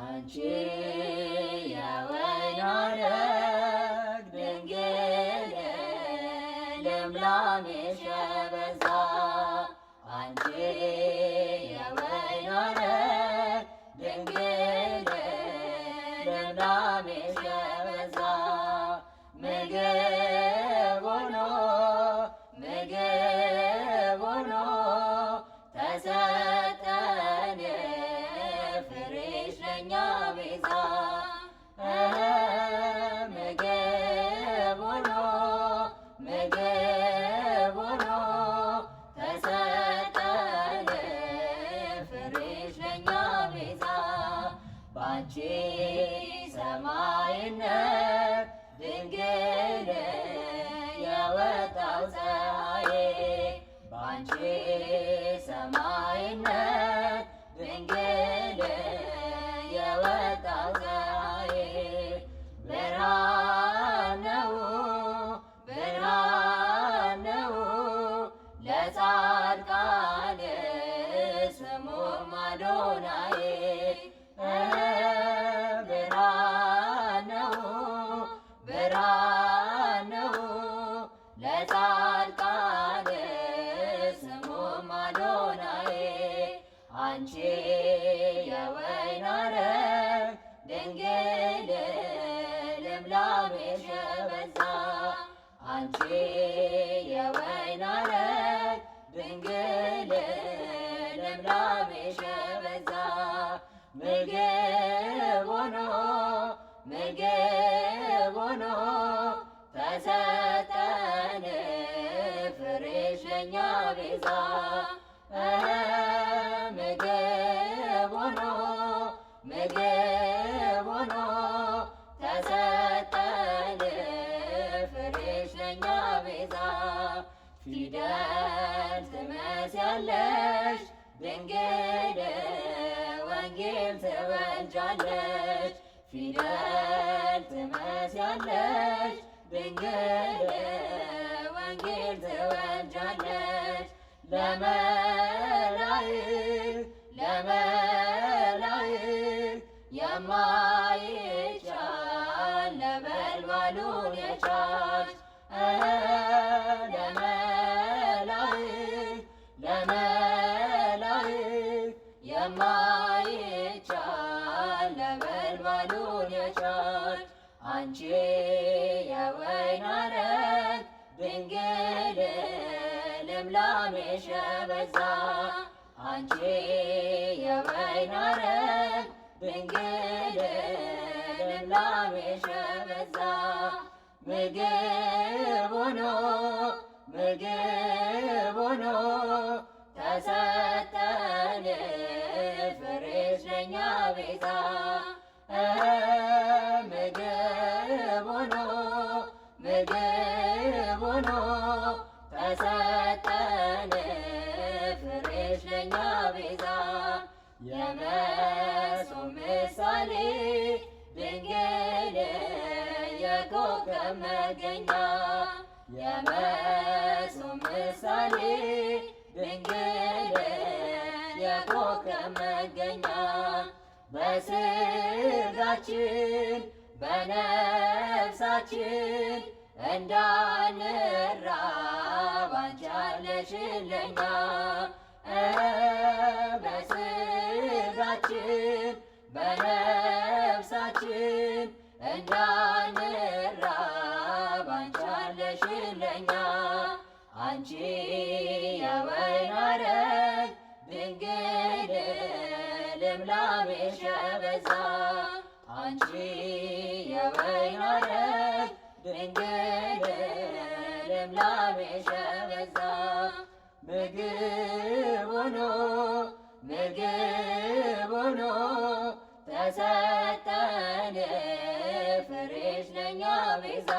አንቺ የወይን ሐረግ ድንግል ልምላሜ ሸበዛ አንቺ የወይን ሐረግ ድንግል ልምላሜ ሸበዛ ምግብ ሆኖ ተሰጠን ፍሬሽ ለእኛ ቤዛ ምግብ ሆኖ ተሰጠን ፍሬሽ ለእኛ ቤዛ ባንቺ ሰማይነት ድንግል የወጣው ፀሐይ ባንቺ ሰማይነት ድንግል የወጣው ፀሐይ ብርሃን ነው ለጻድቃን ስሙም አዶናይ ብርሃን ነው ለጻድቃን ስሙም አዶናይ አንቺ የወይን ሐረግ ድንግል ልምላሜሽ የበዛ አንቺ የወይን ሐረግ ድንግል ልምላሜሽ የበዛ ምግብ ሆኖ ተሰጠን ፍሬሽ ለእኛ ቤዛ ምግብ ሆኖ ተሰጠን ፍሬሽ ለእኛ ቤዛ ፊደል ትመስያለሽ ድንግል ወንጌል ትወልጃለሽ ፊደል ትመስያለሽ ድንግል ወንጌል ትወልጃለሽ ለመላእክት የማይቻል ነበልባሉን የቻልሽ ለመላእክት የማይቻል ነበልባሉን የቻልሽ አንቺ የወይን ሐረግ ድንግል ልምላሜሽ የበዛ አንቺ የወይን ሐረግ ድንግል ልምላሜሽ የበዛ ምግብ ሆኖ ተሰጠን ፍሬሽ ለእኛ ቤዛ ምግብ ሆኖ ተሰጠን ፍሬሽ ለእኛ ቤዛ የመሶብ ምሳሌ ድንግል የኮከብ መገኛ የመሶብ ምሳሌ ድንግል የኮከብ መገኛ በስጋችን በነፍሳችን እንዳንራብ አንቺ አለሽን ለእኛ በስጋችን በነፍሳችን እንዳንራብ አንቺ አለሽን ለእኛ አንቺ የወይን ሐረግ ድንግል ልምላሜሽ የበዛ አንቺ የወይን ሐረግ ድንግል ልምላሜሽ የበዛ ምግብ ሆኖ ተሰጠን ፍሬሽ ለእኛ ቤዛ